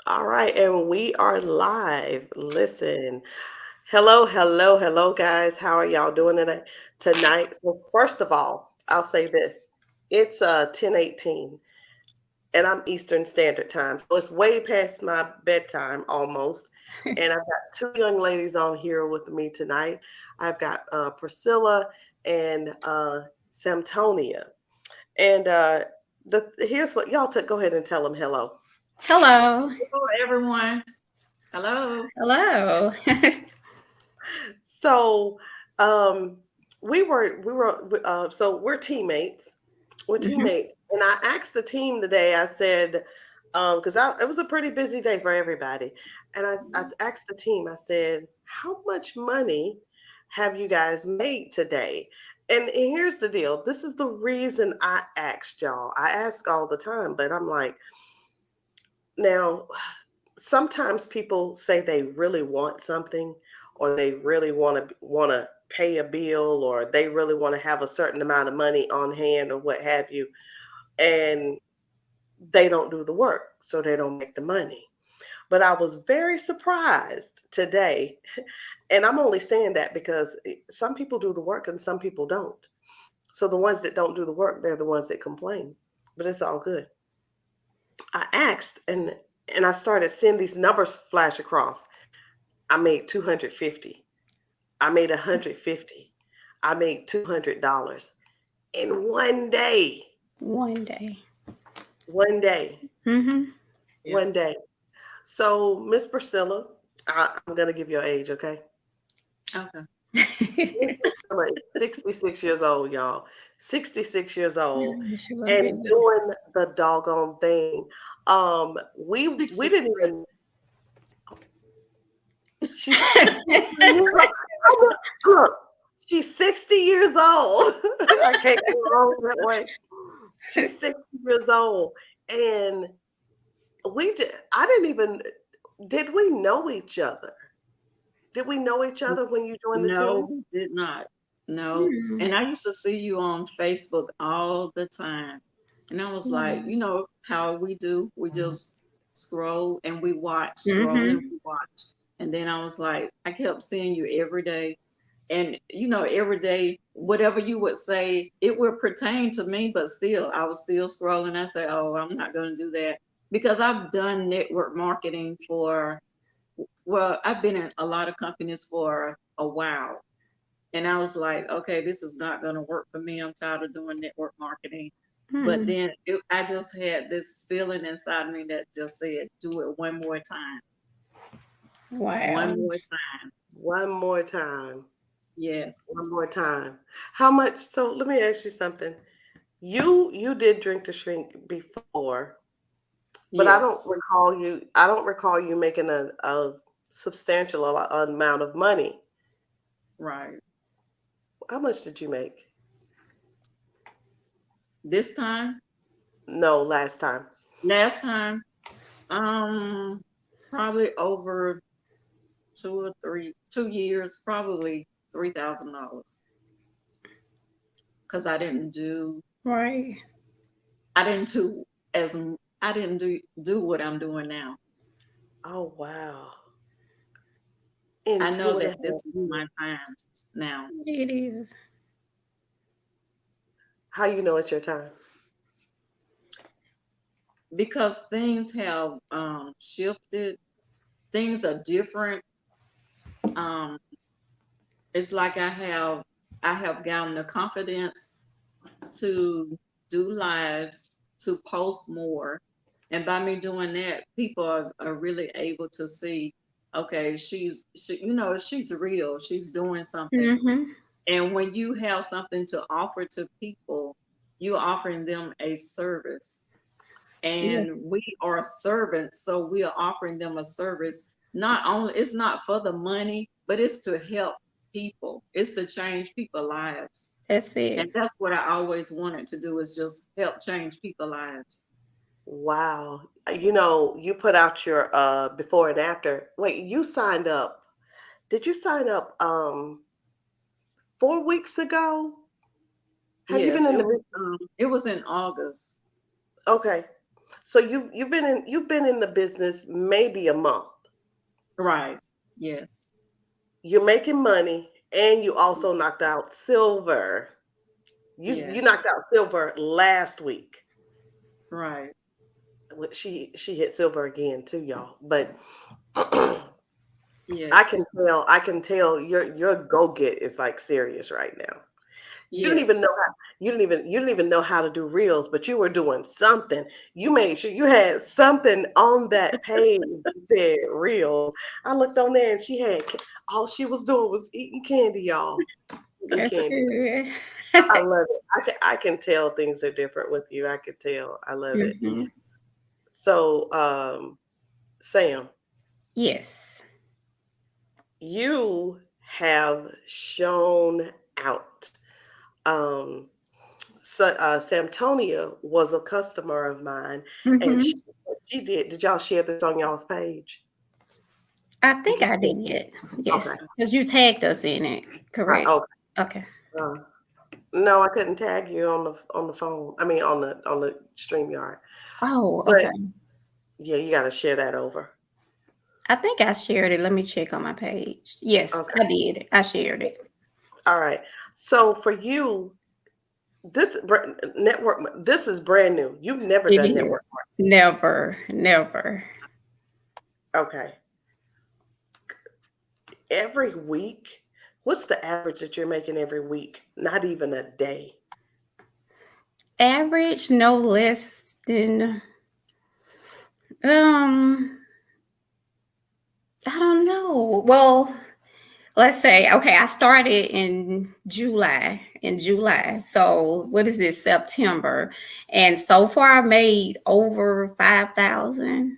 All right, and we are live. Listen. Hello, hello, hello, guys. How are y'all doing tonight? So first of all, I'll say this. It's 10:18 and I'm Eastern Standard Time. So it's way past my bedtime almost. And I've got two young ladies on here with me tonight. I've got Priscilla and Samtonia. And here's what y'all go ahead and tell them hello. Hello. Hello, everyone. Hello. Hello. So, um, so we're teammates. We're Mhm. teammates, and I asked the team today. I said, because it was a pretty busy day for everybody, and I asked the team. I said, how much money have you guys made today? And here's the deal. This is the reason I asked y'all. I ask all the time, but I'm like, now sometimes people say they really want something or they really want to pay a bill or they really want to have a certain amount of money on hand or what have you, and they don't do the work, so they don't make the money. But I was very surprised today, and I'm only saying that because some people do the work and some people don't. So the ones that don't do the work, they're the ones that complain, but it's all good. I asked, and I started seeing these numbers flash across. I made 250. I made 150. I made $200 in one day. One day. One day. Mhm. Yeah. One day. So, Miss Priscilla, I'm gonna give you an age, okay? Okay. Miss Priscilla is 66 years old, y'all. 66 years old, She look and good. doing the doggone thing. We didn't 63. even. She's 63 years old. Look, she's 60 years old. I can't go wrong that way. She's 60 years old. And I didn't even, did we know each other? Did we know each other when you joined the No, team? we did not. No. Hmm. And I used to see you on Facebook all the time. And I was like, Yeah. you know how we do? We just scroll and we watch, scroll and Mhm. we watch. And then I was like, I kept seeing you every day. And, every day, whatever you would say, it would pertain to me, but still, I was still scrolling. I say, oh, I'm not going to do that because I've done network marketing well, I've been in a lot of companies for a while. And I was like, okay, this is not going to work for me. I'm tired of doing network marketing. But Hmm. then I just had this feeling inside me that just said, do it one more time. One Wow. more time. One more time. One Yes. more time. How much? So let me ask you something. You did drink to shrink before, but Yes. I don't recall you making a substantial amount of money. Right. How much did you make? This time, No, last time. last time, um, probably over 2 years, probably $3,000. Because Right. I didn't do as I didn't do what I'm doing now. Oh wow. In I know two and a that half this is years. my time now It is. How you know it's your time? because things have shifted. Things are different. Um, it's like I have gotten the confidence to do lives, to post more, and by me doing that, people are really able to see. Okay, she's real. She's doing something. Mhm. And when you have something to offer to people, you're offering them a service. Yes. And we are servants, so we are offering them a service. Not only it's not for the money, but it's to help people. It's to change people's lives. That's And it. that's what I always wanted to do is just help change people's lives. Wow. You put out your before and after. Wait, you signed up. Did you sign up 4 weeks ago? Have you been Yes, in the it was in August. Okay. So you've been in the business maybe a month. Right. Yes. You're making money, and you also knocked out silver. You Yes. knocked out silver last week. Right. She hit silver again too, y'all. But Yes. I can tell your go get is like serious right now. You didn't even Yes. know how you didn't even know how to do reels, but you were doing something. You made sure you had something on that page that said reels. I looked on there and she had all she was doing was eating candy, y'all. Eating That's candy. good. I love it. I can tell things are different with you. I can tell. I love it. Mhm. So Sam, Yes. you have shown out. Um Samtonia was a customer of mine, and Mhm. she did y'all share this on y'all's page? I Did think you I share? did. Yes, Okay. because you tagged us in it. Correct. Okay. Okay. Uh, no, I couldn't tag you on the phone. I mean on the StreamYard. Oh, But okay. yeah, you gotta share that over. I think I shared it. Let me check on my page. Yes, Okay. I did. I shared it. All right. So for you, this is brand new. You've never It done is. network Never, never. marketing. Okay. Every week, what's the average that you're making every week? Not even a day. Average, no less than um, I don't know. Well, let's say, okay, I started in July. So what is this? September. And so far I made over 5,000.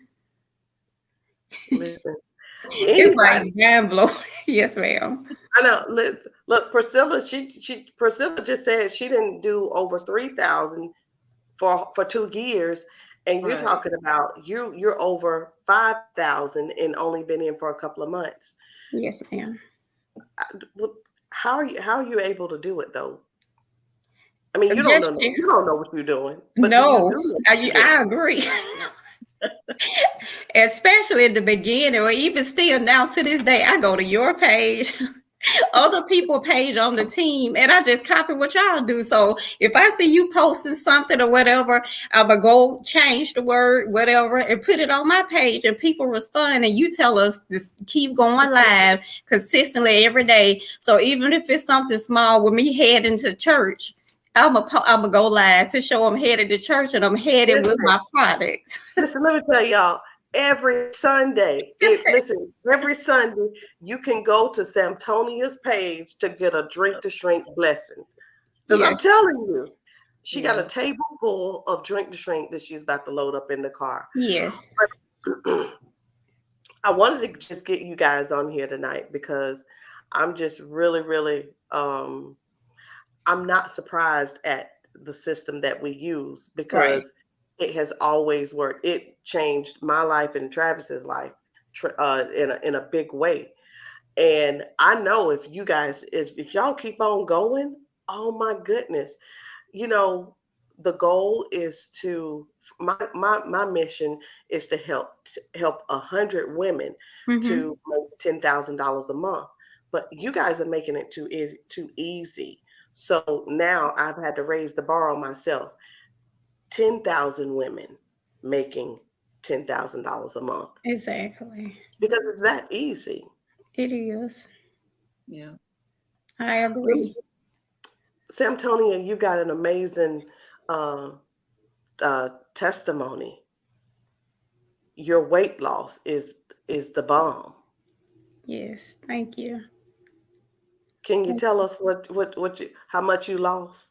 Listen, It's like anybody. mind blowing. Yes, ma'am. I know. Look, Priscilla. Priscilla just said she didn't do over 3,000 for 2 years, and you're Right. talking about you're over 5,000 and only been in for a couple of months. Yes, ma'am. How are you able to do it though? I mean, Just you don't know what you're doing, but do you no, do what you're doing? I agree. Especially in the beginning, or even still now to this day, I go to your page, other people page on the team, and I just copy what y'all do. So if I see you posting something or whatever, I'm gonna go change the word, whatever, and put it on my page, and people respond, and you tell us this keep going live consistently every day. So even if it's something small with me heading to church, I'm a go live to show I'm headed to church and I'm headed with Listen, my products. listen. Let me tell y'all. Every Sunday, every Sunday you can go to Samtonia's page to get a drink to shrink blessing. Because Yes. I'm telling you, she got a Yeah. table full of drink to shrink that she's about to load up in the car. Yes. I wanted to just get you guys on here tonight because I'm just really I'm not surprised at the system that we use Right. because it has always worked. It changed my life and Travis's life in a big way. And I know if y'all keep on going, oh my goodness, you know, the goal is to my mission is to help 100 women Mm-hmm. to make $10,000 a month. But you guys are making it too easy. So now I've had to raise the bar on myself. 10,000 women making $10,000 a month Exactly. because it's that easy. It is. Yeah. I agree. Samtonia, you've got an amazing uh, testimony. Your weight loss is the bomb. Yes. Thank you. Can you tell us how much you lost?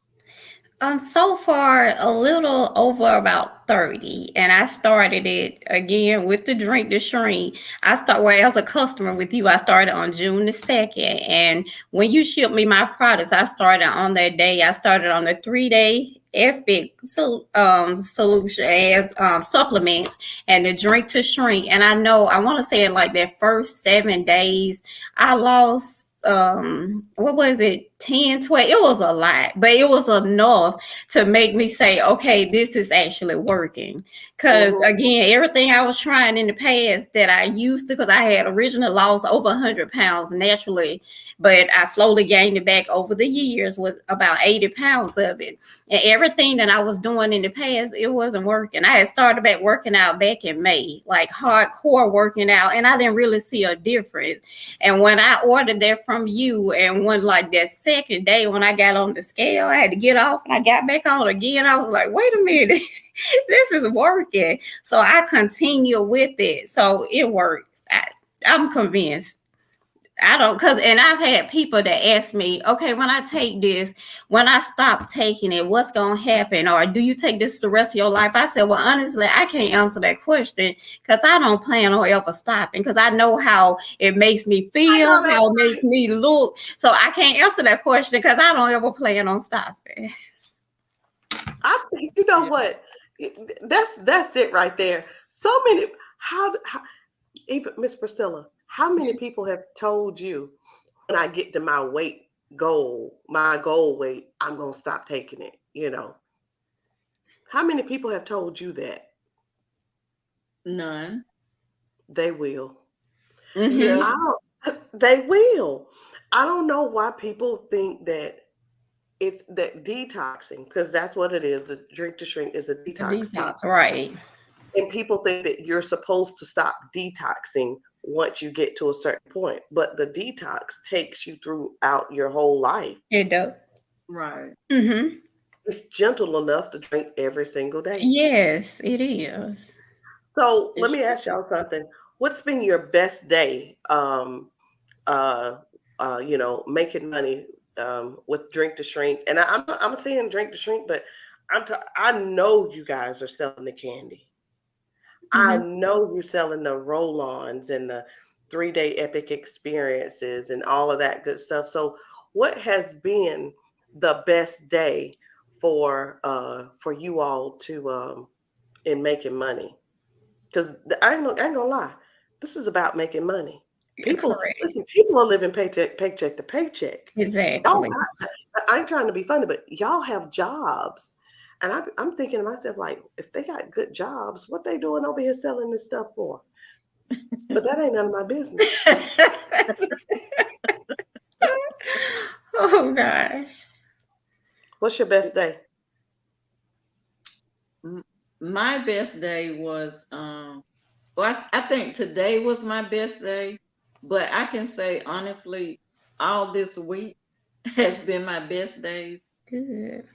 So far a little over about 30, and I started it again with the drink the shrink. As a customer with you. I started on June the 2nd, and when you shipped me my products, I started on that day. I started on the 3-day epic solution as supplements and the drink to shrink. And I know I want to say in like that first 7 days, I lost what was it? 10, 12. It was a lot, but it was enough to make me say, okay, this is actually working. Because again, everything I was trying in the past that I used to, because I had originally lost over 100 pounds naturally, but I slowly gained it back over the years with about 80 pounds of it. And everything that I was doing in the past, it wasn't working. I had started back working out back in May, like hardcore working out, and I didn't really see a difference. And when I ordered that from you, and when like that second day when I got on the scale, I had to get off and I got back on again. I was like, wait a minute, this is working. So I continue with it. So it works. I'm convinced. And I've had people that ask me, okay, when I take this, when I stop taking it, what's going to happen? Or do you take this the rest of your life? I said, well, honestly, I can't answer that question because I don't plan on ever stopping, because I know how it makes me feel, how it makes me look. So I can't answer that question because I don't ever plan on stopping. I think, you know what? That's it right there. So many, how even Miss Priscilla, how many people have told you, when I get to my goal weight, I'm going to stop taking it, you know? How many people have told you that? None. They will. Yeah. They will. I don't know why people think that it's that detoxing, because that's what it is. A drink to shrink is a detox. Right. And people think that you're supposed to stop detoxing once you get to a certain point, but the detox takes you throughout your whole life. It does. Right. Mm-hmm. It's gentle enough to drink every single day. Yes, it is. So let me ask y'all something. What's been your best day? Making money with Drink to Shrink, and I'm saying Drink to Shrink, but I know you guys are selling the candy. I know you're selling the roll-ons and the 3-day epic experiences and all of that good stuff. So what has been the best day for you all to in making money? Because I ain't gonna lie, this is about making money. People are living paycheck to paycheck. Exactly. I ain't trying to be funny, but y'all have jobs. And I'm thinking to myself, like, if they got good jobs, what they doing over here selling this stuff for? But that ain't none of my business. Oh, gosh. What's your best day? My best day was, I think today was my best day, but I can say honestly, all this week has been my best days. Good.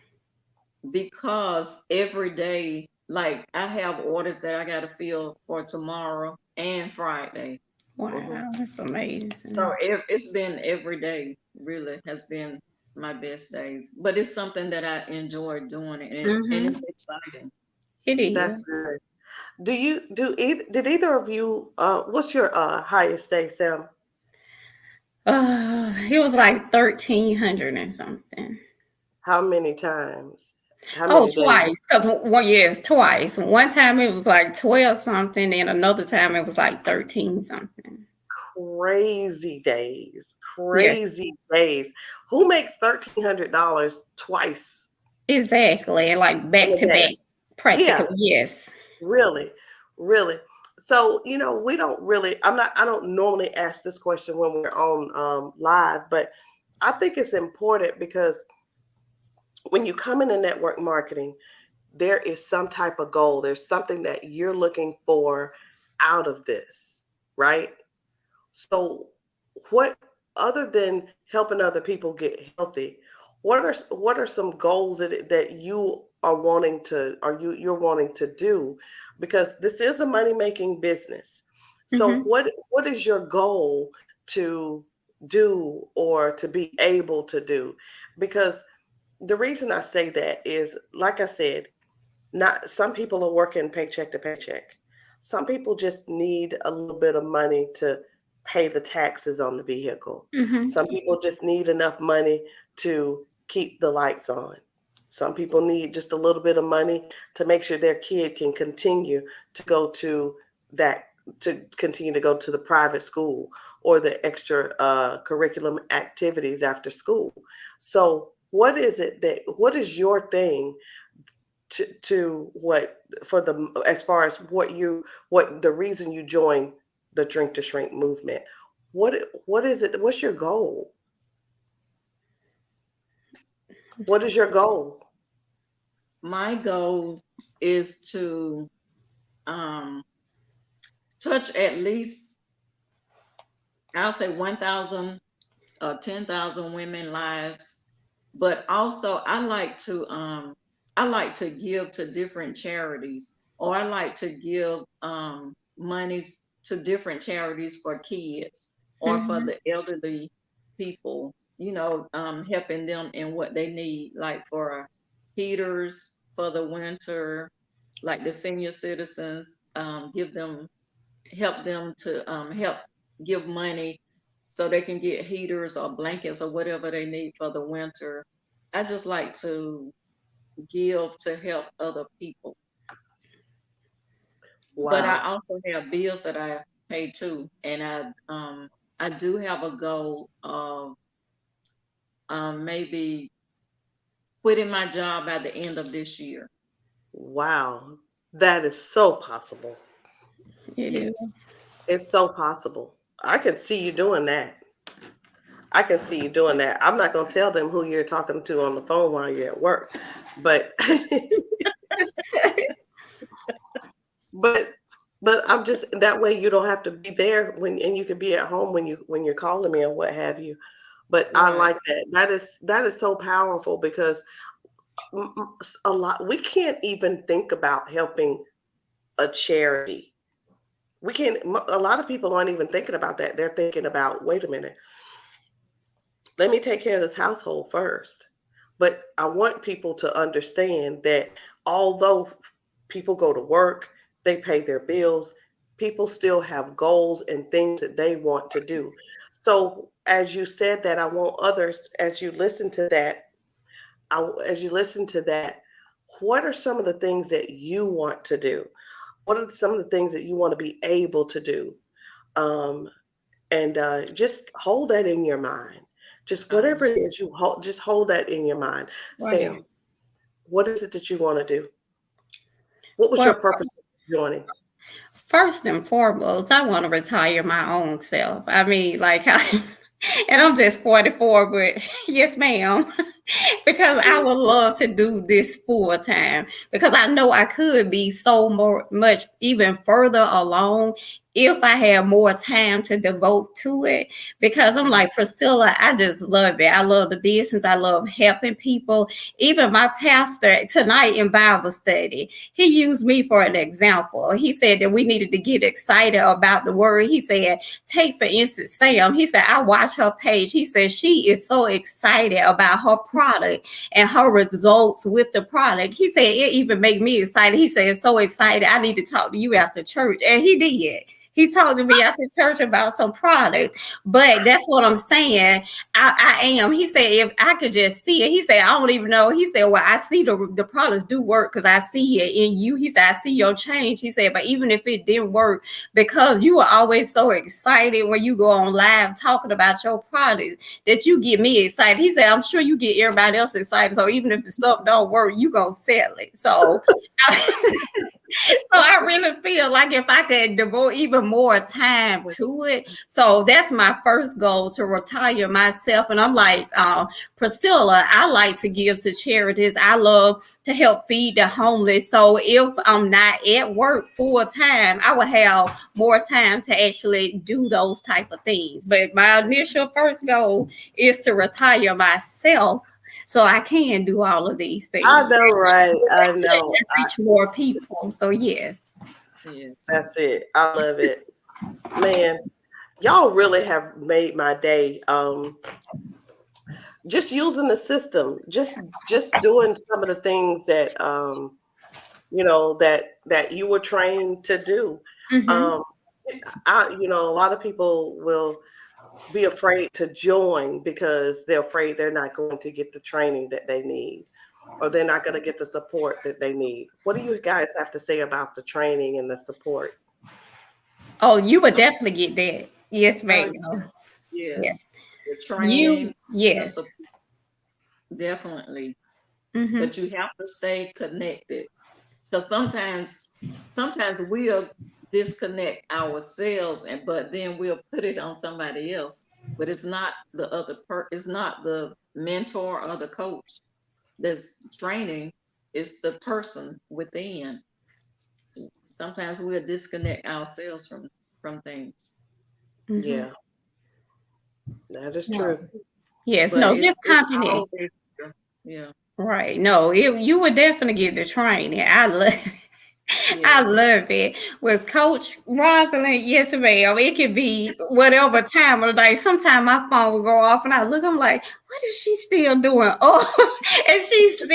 Because every day, like I have orders that I got to fill for tomorrow and Friday. Wow, that's amazing. So it's been every day, really has been my best days. But it's something that I enjoy doing, and it's exciting. It is. That's good. Did either of you? What's your highest day, Sam? It was like 1,300 and something. How many times? Twice. Because twice. One time it was like 12 something, and another time it was like 13 something. Crazy days. Days. Who makes $1,300 twice? Exactly. Like back to back. Practically. Yeah. Yes. Really. So, we don't really, I don't normally ask this question when we're on live, but I think it's important because when you come into network marketing, there is some type of goal. There's something that you're looking for out of this, right? So what, other than helping other people get healthy, what are some goals that you are wanting to, or you're wanting to do? Because this is a money-making business. So what is your goal to do or to be able to do? Because the reason I say that is, like I said, not some people are working paycheck to paycheck. Some people just need a little bit of money to pay the taxes on the vehicle. Some people just need enough money to keep the lights on. Some people need just a little bit of money to make sure their kid can continue to go to that to continue to go to the private school or the extra curriculum activities after school. So what is it that what is your thing to what for the as far as what the reason you joined the Drink to Shrink movement? What is it? What's your goal? What is your goal? My goal is to um, touch at least, I'll say 1,000 or 10,000 women lives, but also I like to give to different charities, or I like to give monies to different charities for kids or for Mhm. the elderly people, helping them in what they need, like for heaters for the winter, like the senior citizens, help them to help give money so they can get heaters or blankets or whatever they need for the winter. I just like to give to help other people. But I Wow. also have bills that I pay too. And I do have a goal of maybe quitting my job by the end of this year. Wow. That is so possible. It is. Yes. It's so possible. I can see you doing that. I can see you doing that. I'm not going to tell them who you're talking to on the phone while you're at work, but but I'm just that way you don't have to be there when and you can be at home when you're calling me or what have you. But I Right. like that. That is so powerful because a lot we can't even think about helping a charity. We can't. A lot of people aren't even thinking about that. They're thinking about, wait a minute, let me take care of this household first. But I want people to understand that although people go to work, they pay their bills, people still have goals and things that they want to do. So as you said that, I want others, as you listen to that, as you listen to that, what are some of the things that you want to do? What are some of the things that you want to be able to do? Um, and just hold that in your mind. Just I will. whatever it is you hold, just hold that in your mind. Right. Sam, what is it that you want to do? What was Well, your purpose of joining? first and foremost, I want to retire my own self. I mean, like, and I'm just 44, but yes, ma'am, because I would love to do this full time because I know I could be so much even further along if I had more time to devote to it. Because I'm like, Priscilla, I just love it. I love the business. I love helping people. Even my pastor tonight in Bible study, he used me for an example. He said that we needed to get excited about the word. He said, take for instance, Sam. He said, I watch her page. He said, she is so excited about her product and her results with the product. He said, it even made me excited. He said, so excited. I need to talk to you after church. And he did. He talked to me after church about some product. But that's what I'm saying. I am. He said, if I could just see it, he said, I don't even know. He said, well, I see the products do work because I see it in you. He said, I see your change. He said, but even if it didn't work, because you are always so excited when you go on live talking about your product that you get me excited. He said, I'm sure you get everybody else excited. So even if the stuff don't work, you gonna sell it. So so I really feel like if I could devote even more time to it. So that's my first goal, to retire myself. And I'm like, Priscilla, I like to give to charities. I love to help feed the homeless. So if I'm not at work full time, I will have more time to actually do those type of things. But my initial first goal is to retire myself so I can do all of these I things know, right? I and know. reach more people. So yes. Yes. That's it. I love it, man. Y'all really have made my day. Just using the system, just doing some of the things that that you were trained to do. Mm-hmm. Um, a lot of people will be afraid to join because they're afraid they're not going to get the training that they need or they're not going to get the support that they need. What do you guys have to say about the training and the support? Oh, you would definitely get that. Yes, Oh, ma'am. Yes. yes. The You, training, the yes. support, definitely. Mm-hmm. But you have to stay connected. Because sometimes we'll disconnect ourselves, but then we'll put it on somebody else. But it's not it's not the mentor or the coach that's training, it's the person within. Sometimes we'll disconnect ourselves from things. Mm-hmm. Yeah, that is No. true. Yes, But no, this it's company. always, yeah, Right. No, you would definitely get the training. I love I yes. love it. With Coach Rosalind, yes, ma'am. It could be whatever time of the day. Sometimes my phone will go off and I look, I'm like, what is she still doing? Oh, and she's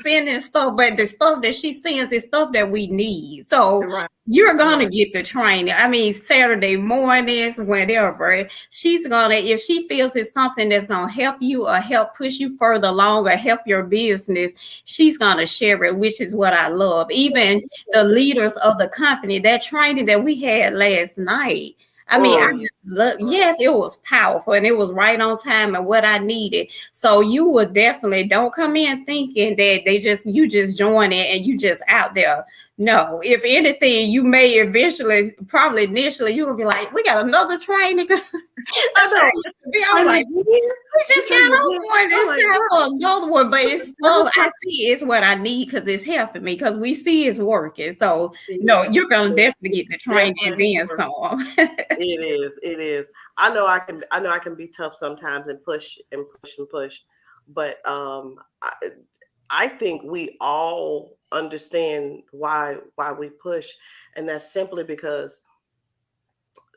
sending stuff, but the stuff that she sends is stuff that we need. So Right, you're gonna right. get the training. I mean, Saturday mornings, whatever. She's gonna, if she feels it's something that's gonna help you or help push you further along or help your business, she's gonna share it, which is what I love. Even the leaders of the company, that training that we had last night. I mean, I Mm, just love, yes, it was powerful and it was right on time and what I needed. So you would definitely don't come in thinking that you just join it and you just out there. No, if anything, you may eventually, probably initially, you're gonna be like, we got another training. That's I how know. it used to be. I'm Training like, again? we You just got training on again? one. I'm It's like, time what? for another one, but it's so What I see it's what I need because it's helping me because we see it's working. So no, you're Yes, gonna yes. definitely get the training and Definitely then work. some. It is. It is. I know I can be tough sometimes and push and push and push, but I think we all understand why we push, and that's simply because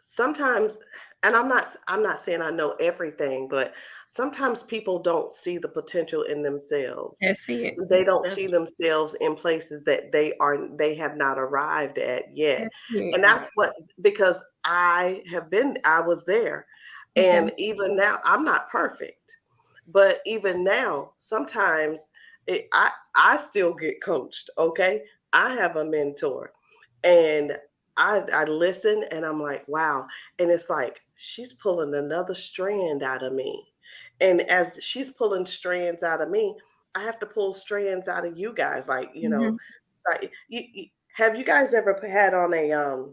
sometimes, and I'm not saying I know everything, but sometimes people don't see the potential in themselves. That's it. They don't see That's themselves in places that they have not arrived at yet. That's it. And right. that's what, because I was there. Okay. And even now I'm not perfect. But even now, sometimes I still get coached, okay? I have a mentor. And I listen and I'm like, wow. And it's like she's pulling another strand out of me. And as she's pulling strands out of me, I have to pull strands out of you guys. Like, Mhm. like have you guys ever had on a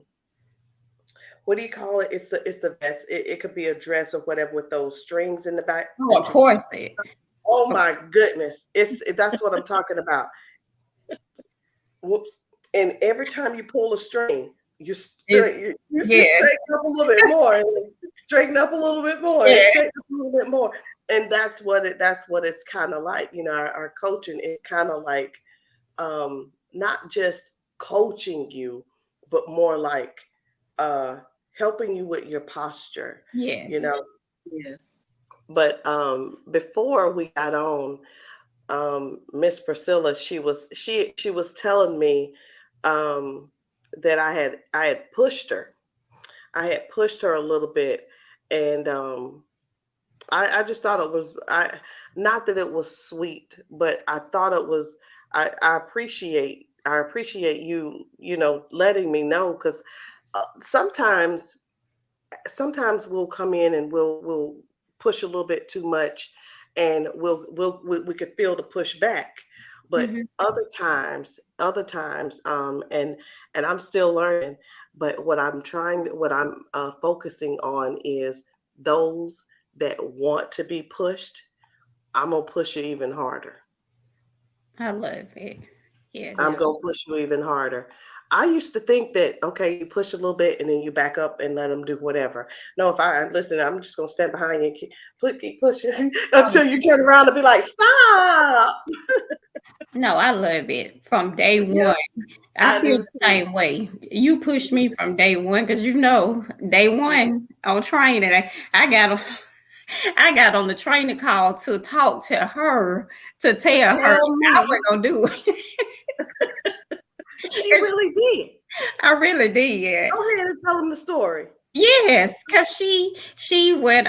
what do you call it? It's the vest. It could be a dress or whatever with those strings in the back Oh, of that you, course it. oh my goodness. That's what I'm talking about. Whoops. And every time you pull a string, you It's straight you yes, straighten up a little bit more, and then straighten up a little bit more, and yes. straighten up a little bit more. And that's what it's kind of like. Our coaching is kind of like not just coaching you, but more like uh helping you with your posture, you Yes. know. Yes. But before we got on, Miss Priscilla, she was telling me um, that I had pushed her. I had pushed her a little bit, and I just thought it was not that it was sweet, but I thought it was. I appreciate you letting me know, because sometimes we'll come in and we'll push a little bit too much, and we could feel the push back. But Mhm. other times, and I'm still learning, but what I'm focusing on is those that want to be pushed. I'm gonna push you even harder. I love it. Yes. I'm Yeah. gonna push you even harder. I used to think that, okay, you push a little bit and then you back up and let them do whatever. No, if I listen, I'm just gonna stand behind you and keep pushing Oh, until you turn around and be like, stop. no, I love it from day Yeah. one. I I feel do the too. same way. You pushed me from day one because day Yeah. one on training, I got on the training call to talk to her to To tell her tell I me, wasn't gonna do it. she And really did. I really did. Go ahead and tell them the story. Yes, because she went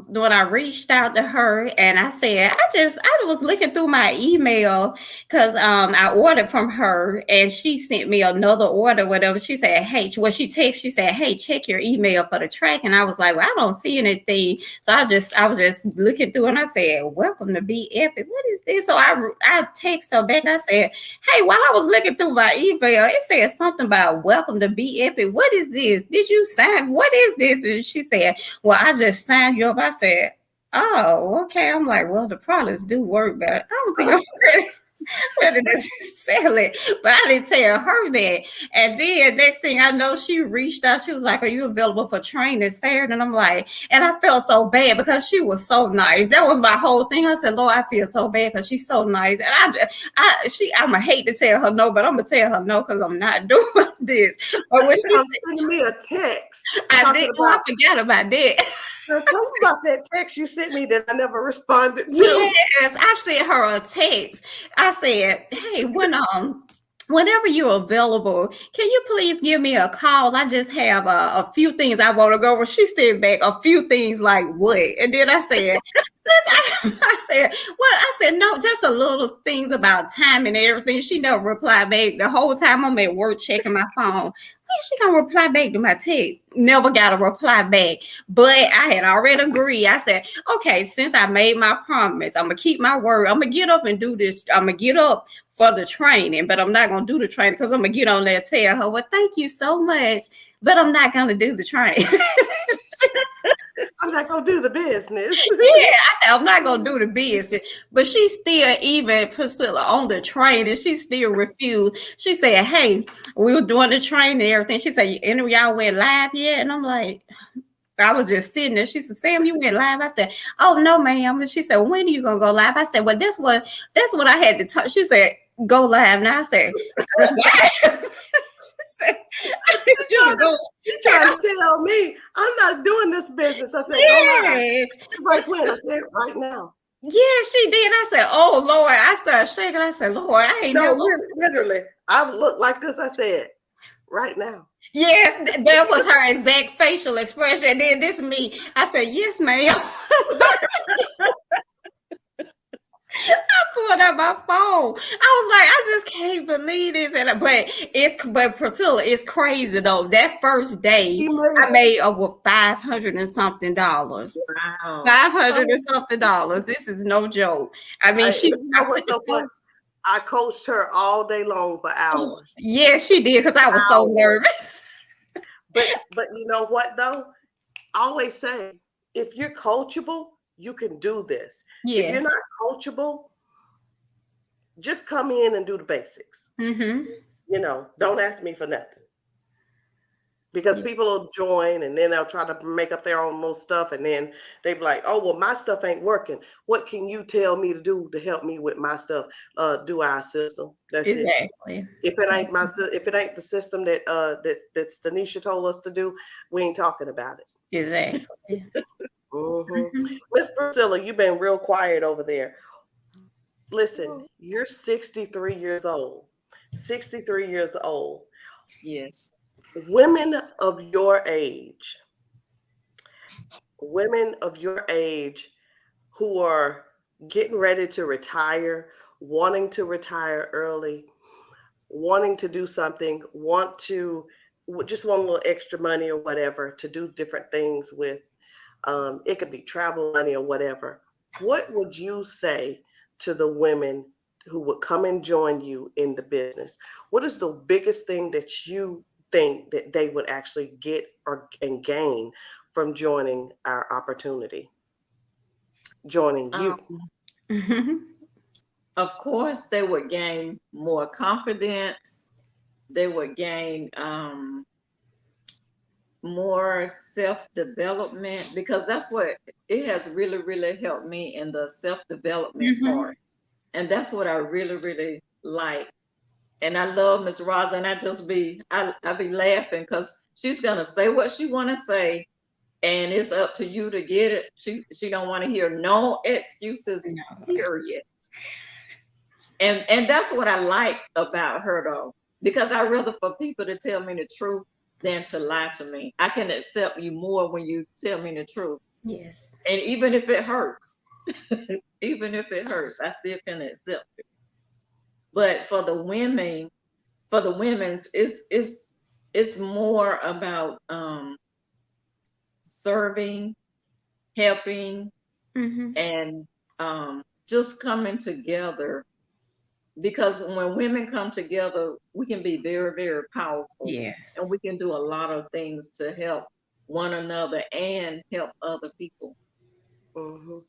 when I reached out to her and I said, I was looking through my email because I ordered from her and she sent me another order, whatever. She said, hey, she said, hey, check your email for the track. And I was like, well, I don't see anything. So I was just looking through and I said, welcome to Be Epic. What is this? So I text her back. I said, hey, while I was looking through my email, it said something about welcome to Be Epic. What is this? Did you sign? What is this? And she said, well, I just signed you up. I said, oh, okay. I'm like, well, the products do work, but I don't think I'm ready to sell it. But I didn't tell her that. And then next thing I know, she reached out. She was like, are you available for training Saturday? And I'm like, and I felt so bad because she was so nice. That was my whole thing. I said, Lord, I feel so bad because she's so nice. And I'm gonna hate to tell her no, but I'm gonna tell her no because I'm not doing this. But when she sending me a text, I did. I forgot about that. tell me about that text you sent me that I never responded to. Yes, I sent her a text. I said, hey, whenever you're available, can you please give me a call? I just have a few things I want to go over. She said back a few things like what? And then I said, I said, no, just a little things about time and everything. She never replied back. The whole time I'm at work checking my phone. When she gonna reply back to my text? Never got a reply back. But I had already agreed. I said, okay, since I made my promise, I'm gonna keep my word. I'm gonna get up and do this. I'm gonna get up for the training, but I'm not gonna do the training because I'm gonna get on there and tell her, well, thank you so much, but I'm not gonna do the training. I'm not gonna do the business. Yeah, I said I'm not gonna do the business, but she still, even Priscilla on the training, she still refused. She said, "Hey, we were doing the training and everything." She said, "Any of y'all went live yet?" And I'm like, I was just sitting there. She said, "Sam, you went live?" I said, "Oh no, ma'am." And she said, "When are you gonna go live?" I said, "Well, that's what I had to talk." She said, "Go live." And I said, She's trying to tell me I'm not doing this business. I said, go live. Right when I said right now. Yeah, she did. I said, oh Lord. I started shaking. I said, Lord, I ain't no, literally. I looked like this. I said, right now. Yes, that was her exact facial expression. And then this me. I said, yes, ma'am. I pulled out my phone. I was like, I just can't believe this. But Priscilla, it's crazy though. That first day, I made over $500 and something. Wow. $500 and something. This is no joke. I mean, I coached her all day long for hours. Yeah, she did because I was so nervous. But you know what though? I always say, if you're coachable, you can do this. Yes. If you're not coachable, just come in and do the basics. Mm-hmm. You know, don't ask me for nothing. Because people will join and then they'll try to make up their own most stuff. And then they be like, oh, well, my stuff ain't working. What can you tell me to do to help me with my stuff? Do our system. That's exactly it. If it ain't the system that Tanisha told us to do, we ain't talking about it. Exactly. Mm-hmm. Miss Priscilla, you've been real quiet over there. Listen, you're 63 years old. 63 years old. Yes. Women of your age who are getting ready to retire, wanting to retire early, wanting to do something, just want a little extra money or whatever to do different things with. It could be travel money or whatever. What would you say to the women who would come and join you in the business? What is the biggest thing that you think that they would actually get and gain from joining our opportunity? Joining you. Of course, they would gain more confidence. They would gain more self-development, because that's what it has really, really helped me in the self-development part. And that's what I really, really like. And I love Miss Rosa, and I be laughing because she's gonna say what she wanna say, and it's up to you to get it. She don't want to hear no excuses, period. And that's what I like about her though, because I rather for people to tell me the truth than to lie to me. I can accept you more when you tell me the truth. Yes. And even if it hurts, even if it hurts, I still can accept it. But for the women's, it's more about serving, helping, Mm-hmm. and just coming together. Because when women come together, we can be very, very powerful, and Yes. we can do a lot of things to help one another and help other people. Hmm.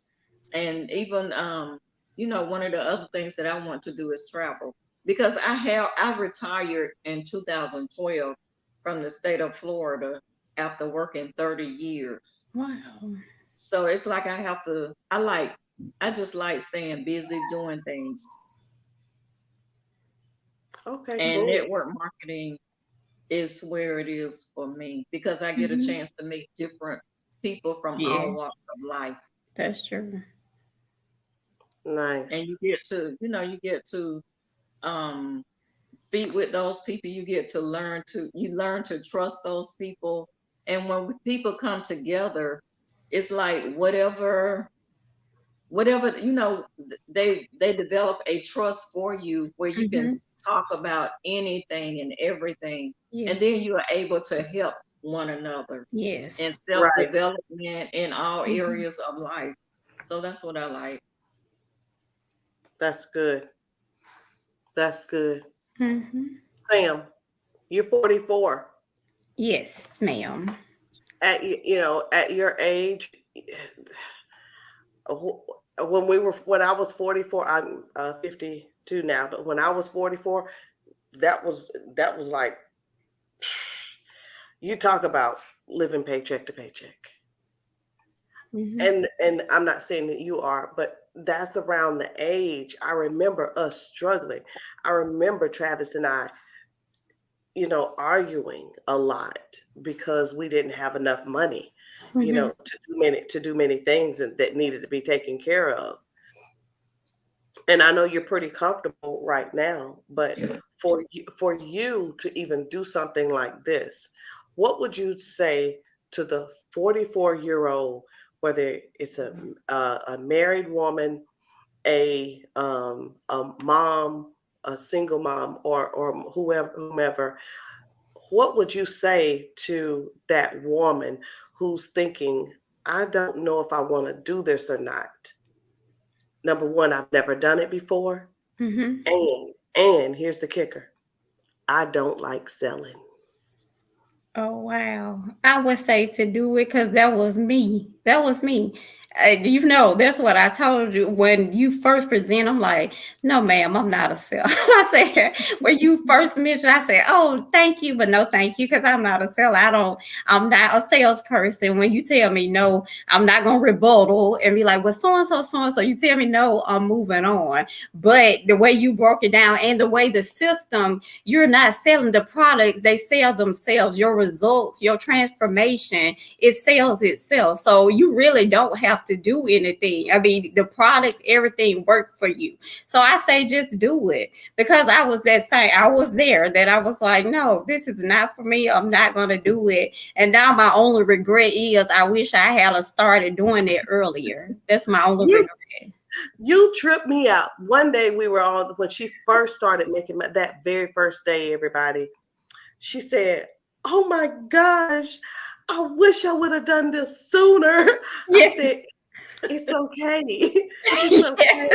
And even one of the other things that I want to do is travel, because I retired in 2012 from the state of Florida after working 30 years. Wow. So it's like I just like staying busy doing things. Okay, And cool. network marketing is where it is for me, because I get a Mm-hmm. chance to meet different people from all Yes, walks of life. that's true. And Nice. you get to um speak with those people. You learn to trust those people. And when people come together, it's like whatever they develop a trust for you, where you can Mm-hmm. talk about anything and everything, and Yes. then you are able to help one another and Yes. Right. self-development in all Mm-hmm. areas of life. So that's what I like. That's good. That's good. Mm-hmm. Sam, you're 44. Yes, ma'am. At your age, when I was 44, I'm 52 now, but when I was 44, that was like, you talk about living paycheck to paycheck. Mm-hmm. And I'm not saying that you are, but that's around the age. I remember us struggling. I remember Travis and I, arguing a lot because we didn't have enough money, Mm-hmm. to do many things that needed to be taken care of. And I know you're pretty comfortable right now, but for you to even do something like this, what would you say to the 44-year-old, whether it's a married woman, a mom, a single mom, or whomever, what would you say to that woman who's thinking, I don't know if I want to do this or not? Number one, I've never done it before. Mm-hmm. And here's the kicker. I don't like selling. Oh wow. I would say to do it because that was me. That was me. That's what I told you when you first present. I'm like, no, ma'am, I'm not a seller. I said, when you first mentioned, I said, oh, thank you, but no, thank you, because I'm not a seller. I'm not a salesperson. When you tell me no, I'm not gonna rebuttal and be like, well, so and so. You tell me no, I'm moving on. But the way you broke it down and the way the system, you're not selling the products, they sell themselves. Your results, your transformation, it sells itself. So you really don't have to do anything. I mean, the products, everything work for you. So I say just do it, because I was that same. I was there that I was like, no, this is not for me. I'm not going to do it. And now my only regret is I wish I had started doing it earlier. That's my only You regret. you tripped me out. One day we were on when she first started making that very first day, everybody. She said, "Oh my gosh, I wish I would have done this sooner." I Yeah. said, "It's okay. It's okay.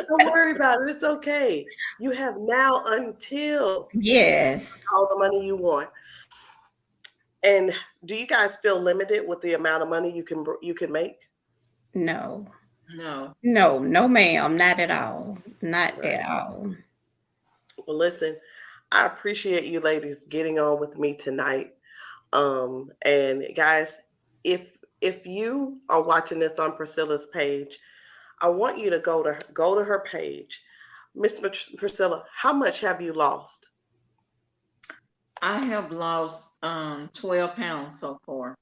Don't worry about it. It's okay. You have now until Yes. all the money you want." And do you guys feel limited with the amount of money you can make? No. No. No, no, ma'am, not at all. Not Right. at all. Well, listen, I appreciate you ladies getting on with me tonight. And guys, if you are watching this on Priscilla's page, I want you to go to her page. Miss Priscilla, how much have you lost? I have lost 12 pounds so far.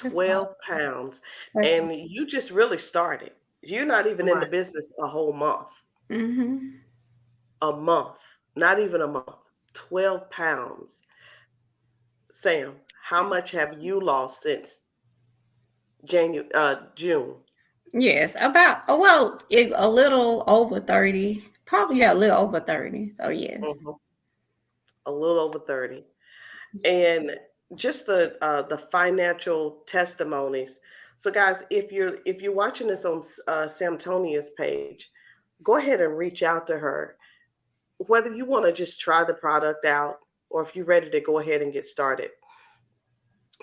That's 12 all. pounds. That's And you just really started. You're not even in the Right. business a whole month. mm-hmm. A month, not even a month. 12 pounds. Sam, how much have you lost since June? Yes, about a little over 30, probably a little over 30. So yes. Mhm. A little over 30. And just the financial testimonies. So guys, if you're watching this on Samtonia's page, go ahead and reach out to her. Whether you want to just try the product out or if you're ready to go ahead and get started,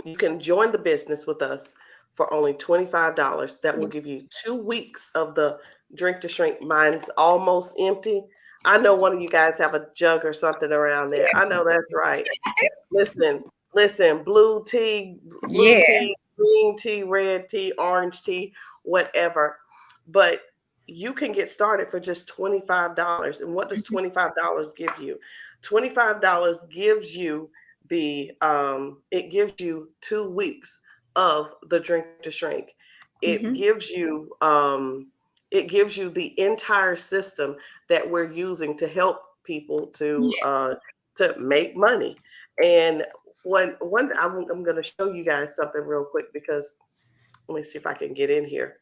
you can join the business with us for only $25. That will give you 2 weeks of the drink to shrink. Mine's almost empty. I know one of you guys have a jug or something around there. I know that's right. Listen, listen, blue Yeah. tea, green tea, red tea, orange tea, whatever. But you can get started for just $25. And what does $25 give you? $25 gives you it gives you 2 weeks of the drink to shrink. It Mhm. gives you the entire system that we're using to help people to make money. And I'm going to show you guys something real quick because let me see if I can get in here.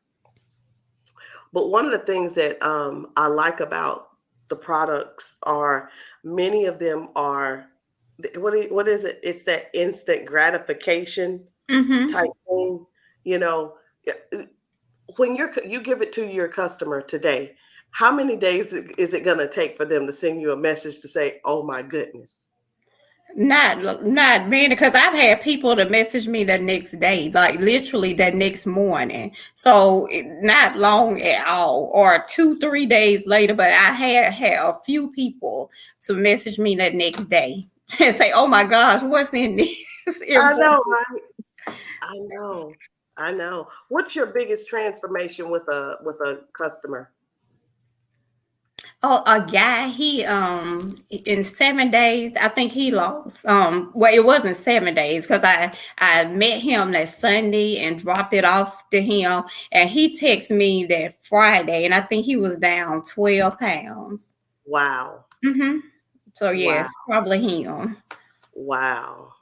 But one of the things that I like about the products are many of them are what is it? It's that instant gratification Mhm. type thing. You know, when you give it to your customer today, how many days is it going to take for them to send you a message to say, "Oh my goodness"? Not man, because I've had people to message me the next day, like literally that next morning. So not long at all, or 2, 3 days later. But I had a few people to message me that next day and say, "Oh my gosh, what's in this?" I Invoice?" know, right? I know. I know. What's your biggest transformation with a customer? Oh, a guy, he in 7 days, I think he lost. Well, it wasn't 7 days because I met him that Sunday and dropped it off to him, and he texted me that Friday, and I think he was down 12 pounds. Wow. Mm-hmm. So Wow. yes, probably him. Wow.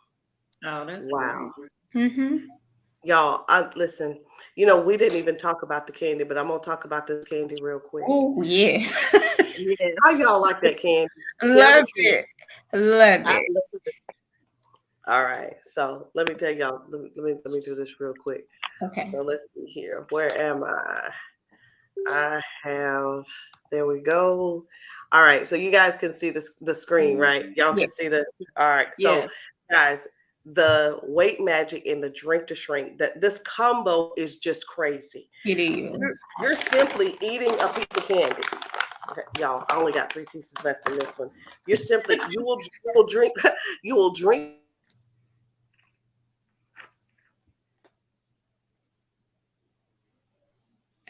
Oh, that's Wow. great. Mm-hmm. Y'all, listen, we didn't even talk about the candy, but I'm gonna talk about this candy real quick. Oh yes, How yes, y'all like that candy? Tell the love truth. it, love I it. love it. All right. So let me tell y'all, let me do this real quick. Okay. So let's see here. Where am I? I have there we go. All right. So you guys can see the screen, right? Y'all Yeah, can see the all right. So Yes. guys, the weight magic and the drink to shrink, that this combo is just crazy. it You're, is. you're simply eating a piece of candy. Okay, y'all, I only got 3 pieces left in this one. You will drink you will drink.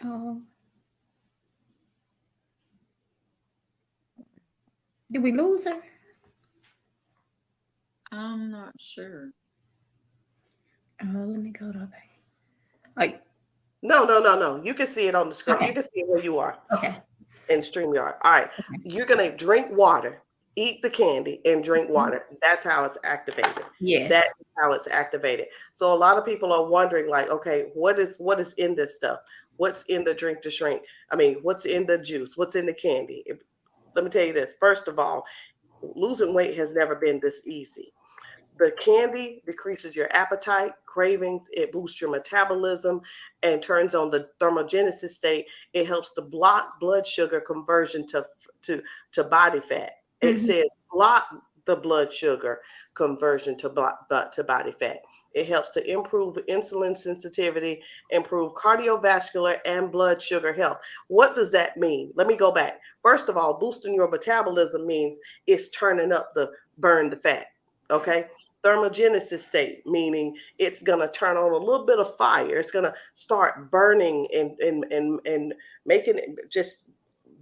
Oh, did we lose her? I'm not sure. Let me go to. Like, No. You can see it on the screen. You okay, can see it where you are okay, in StreamYard. All right. okay. You're gonna drink water, eat the candy, and drink Mhm. water. That's how it's activated. That Yes. is how it's activated. So a lot of people are wondering, like, okay, what is in this stuff? What's in the drink to shrink? I mean, what's in the juice? What's in the candy? Let me tell you this. First of all, losing weight has never been this easy. The candy decreases your appetite, cravings, it boosts your metabolism and turns on the thermogenesis state. It helps to block blood sugar conversion to, to body fat. It Mhm. says block the blood sugar conversion to body fat. It helps to improve insulin sensitivity, improve cardiovascular and blood sugar health. What does that mean? Let me go back. First of all, boosting your metabolism means it's turning up the burn the fat. Okay, thermogenesis state, meaning it's going to turn on a little bit of fire. It's going to start burning and making it just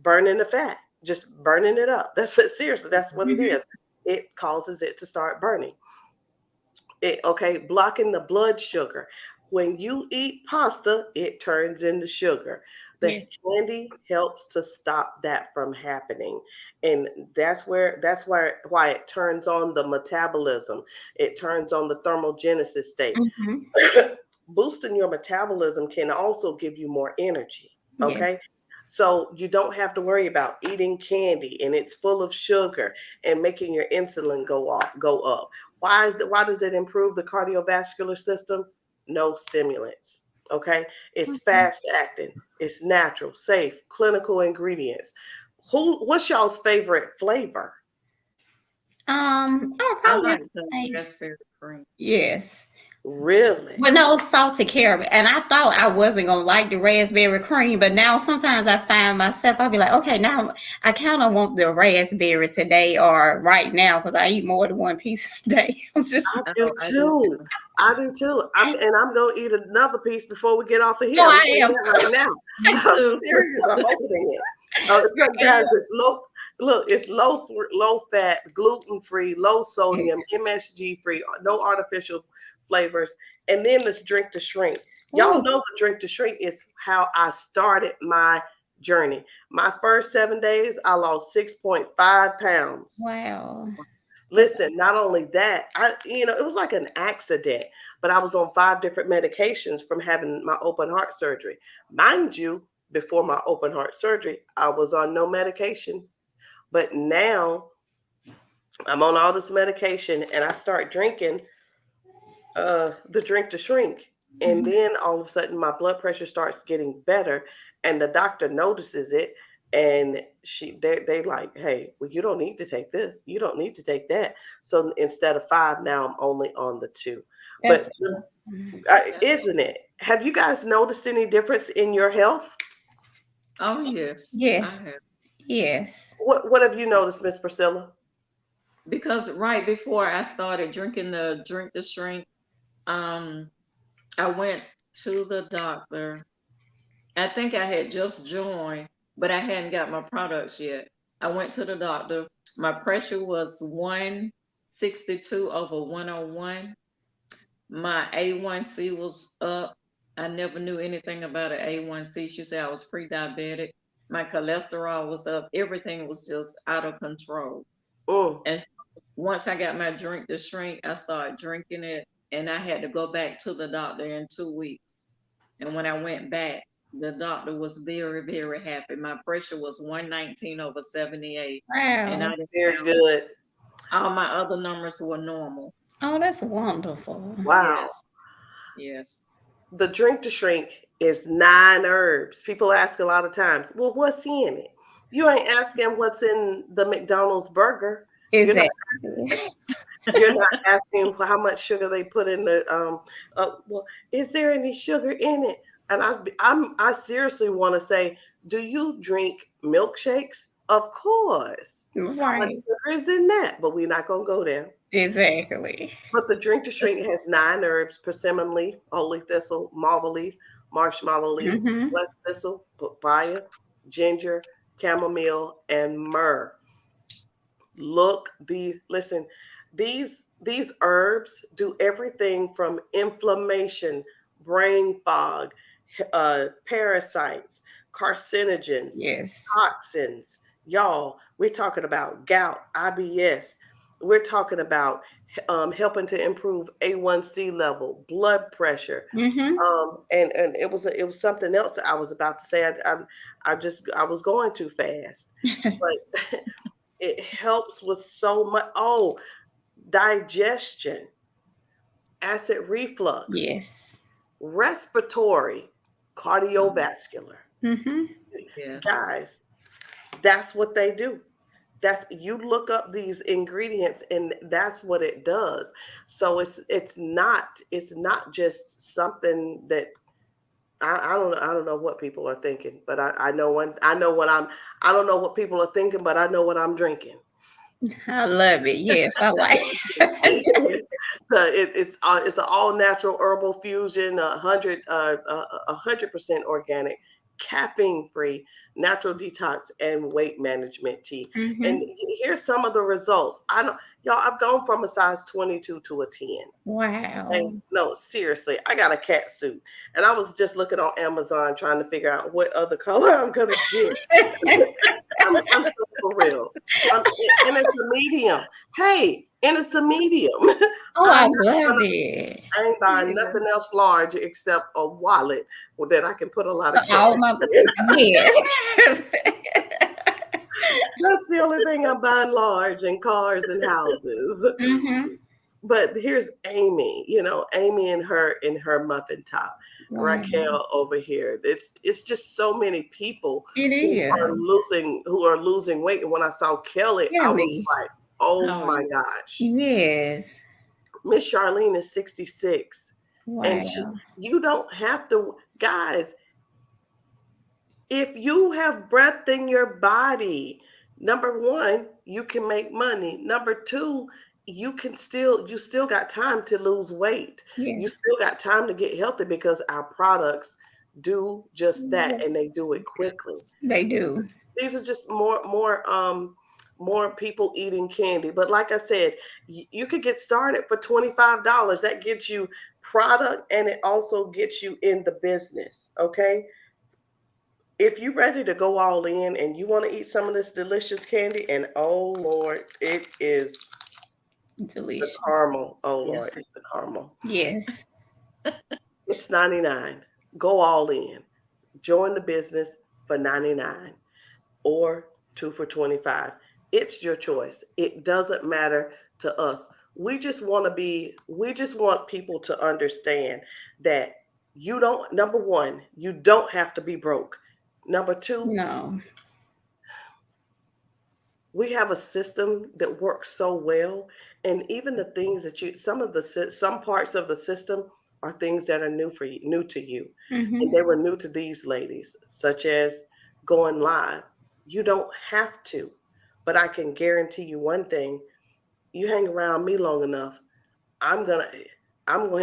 burning the fat, just burning it up. That's it. Seriously, that's what it Mhm. is. It causes it to start burning. Blocking the blood sugar. When you eat pasta, it turns into sugar. The Yes. candy helps to stop that from happening. And why it turns on the metabolism. It turns on the thermogenesis state. Mhm. Boosting your metabolism can also give you more energy. Yeah. Okay. So you don't have to worry about eating candy and it's full of sugar and making your insulin go up. Why does it improve the cardiovascular system? No stimulants. Okay. It's Okay. fast acting, it's natural, safe, clinical ingredients. What's y'all's favorite flavor? I would I probably have like to the say raspberry cream. yes. Really? But no salted caramel. And I thought I wasn't gonna like the raspberry cream, but now sometimes I find myself, I'll be like, okay, now I kind of want the raspberry today or right now because I eat more than one piece a day. I'm just I Oh, do I do too. too. I do too. I'm gonna eat another piece before we get off of here. oh, I'm I saying am. that right now. Me I'm too. serious. I'm opening it. So guys, it's low. Look, it's low fat, gluten free, low sodium, MSG free, no artificial flavors, and then let's drink to shrink. Y'all Ooh, know the drink to shrink is how I started my journey. My first 7 days, I lost 6.5 pounds. wow. Listen, not only that, it was like an accident, but I was on 5 different medications from having my open heart surgery. Mind you, before my open heart surgery, I was on no medication. But now I'm on all this medication and I start drinking the drink to shrink. And Mhm. then all of a sudden my blood pressure starts getting better and the doctor notices it and they like, hey, well, you don't need to take this. You don't need to take that. So instead of 5, now I'm only on the 2. That's But awesome. That's isn't it? Have you guys noticed any difference in your health? oh yes, I Yes. have. Yes. What have you noticed, Miss Priscilla? Because right before I started drinking the drink the shrink, um, I went to the doctor. I think I had just joined, but I hadn't got my products yet. I went to the doctor. My pressure was 162 over 101. My A1C was up. I never knew anything about an A1C. She said I was pre-diabetic. My cholesterol was up. Everything was just out of control. Mm. And so once I got my drink to shrink, I started drinking it, and I had to go back to the doctor in 2 weeks. And when I went back, the doctor was very, very happy. My pressure was 119 over 78, and I Wow. didn't Very have good. all my other numbers were normal. Oh, that's wonderful. Wow. Yes, yes. The drink to shrink is 9 herbs. People ask a lot of times, well, what's in it? You ain't asking what's in the McDonald's burger. You're not Exactly. you're not asking how much sugar they put in the well, is there any sugar in it? And I seriously want to say, do you drink milkshakes? Of course. How much Right. sugar is in that? But we're not gonna go there. Exactly. But the drink to shrink has 9 herbs: persimmon leaf, holy thistle, marva leaf, marshmallow leaf, Hmm. blessed thistle, papaya, ginger, chamomile, and myrrh. Listen, these herbs do everything from inflammation, brain fog, parasites, carcinogens, Yes. toxins. Y'all, we're talking about gout, IBS. We're talking about helping to improve A1C level, blood pressure. Hmm. And it was something else I was about to say. I was going too fast, but it helps with so much. Oh, digestion, acid reflux, Yes. respiratory, cardiovascular. Hmm. Yes. Guys, that's what they do. That's you look up these ingredients and that's what it does. So it's not just something that I don't know what people are thinking, but I don't know what people are thinking, but I know what I'm drinking. I love it. Yes, I like it. It's an all natural herbal fusion, 100% organic, caffeine free, natural detox, and weight management tea. And Hmm. here's some of the results. I don't. Y'all, I've gone from a size 22 to a 10. Wow. Okay? No, seriously, I got a cat suit. And I was just looking on Amazon trying to figure out what other color I'm going to get. I'm so for real. And it's a medium. Hey, and it's a medium. Oh, I I'm love it. I ain't buying nothing else large except a wallet that I can put a lot of All cash my in. yes. That's the only thing I'm buying large, and cars and houses. Mhm. But here's Amy, Amy in her muffin top. Wow. Raquel over here. It's just so many people It who are is. losing weight. And when I saw Kelly, I was Kelly. like, oh Oh, my yeah. gosh. Yes. Miss Charlene is 66. Wow. And you don't have to, guys, if you have breath in your body, number one, you can make money. Number two, you still got time to lose weight. You Yes. still got time to get healthy because our products do just that, and they do it quickly. They do. These are just more people eating candy. But like I said, you could get started for $25. That gets you product, and it also gets you in the business. Okay. If you're ready to go all in and you want to eat some of this delicious candy, and oh Lord, it is the Delicious. caramel. Oh Lord, Yes. it's the caramel. Yes. It's $99. Go all in. Join the business for $99 or 2 for $25. It's your choice. It doesn't matter to us. We just want people to understand that number one, you don't have to be broke. Number two, No. we have a system that works so well, and even the things that some parts of the system are things that are new to you, and Mhm. they were new to these ladies, such as going live. You don't have to, but I can guarantee you one thing: you hang around me long enough, I'm gonna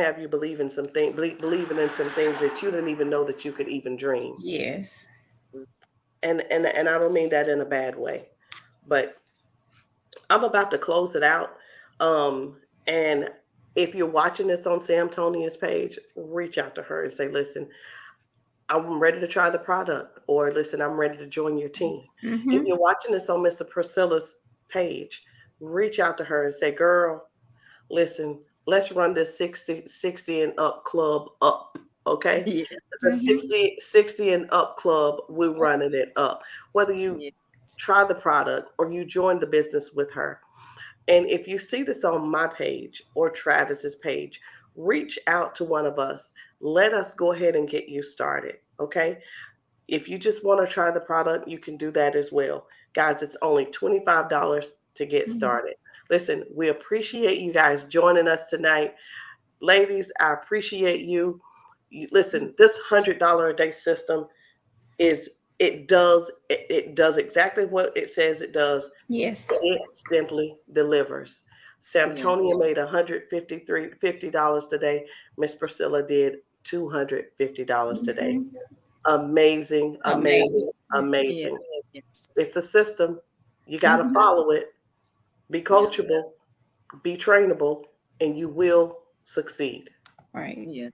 have you believing in some things that you didn't even know that you could even dream. Yes. And I don't mean that in a bad way, but I'm about to close it out. And if you're watching this on Sam Tonia's page, reach out to her and say, listen, I'm ready to try the product, or listen, I'm ready to join your team. If Mhm. you're watching this on Mr. Priscilla's page, reach out to her and say, girl, listen, let's run this 60 and up club up. Okay. Yeah. The Mhm. 60 and up club, we're running it up. Whether you Yeah. try the product or you join the business with her. And if you see this on my page or Travis's page, reach out to one of us. Let us go ahead and get you started. Okay. If you just want to try the product, you can do that as well. Guys, it's only $25 to get started. Listen, we appreciate you guys joining us tonight. Ladies, I appreciate you. Listen, this $100 a day system it does exactly what it says it does. Yes. It simply delivers. Samtonia Yeah. made $150 today. Miss Priscilla did $250 today. Mhm. Amazing, amazing, Amazing. Yeah. amazing. Yes. It's a system. You got to Mhm. follow it. Be Yeah. coachable, be trainable, and you will succeed. Right. Yes.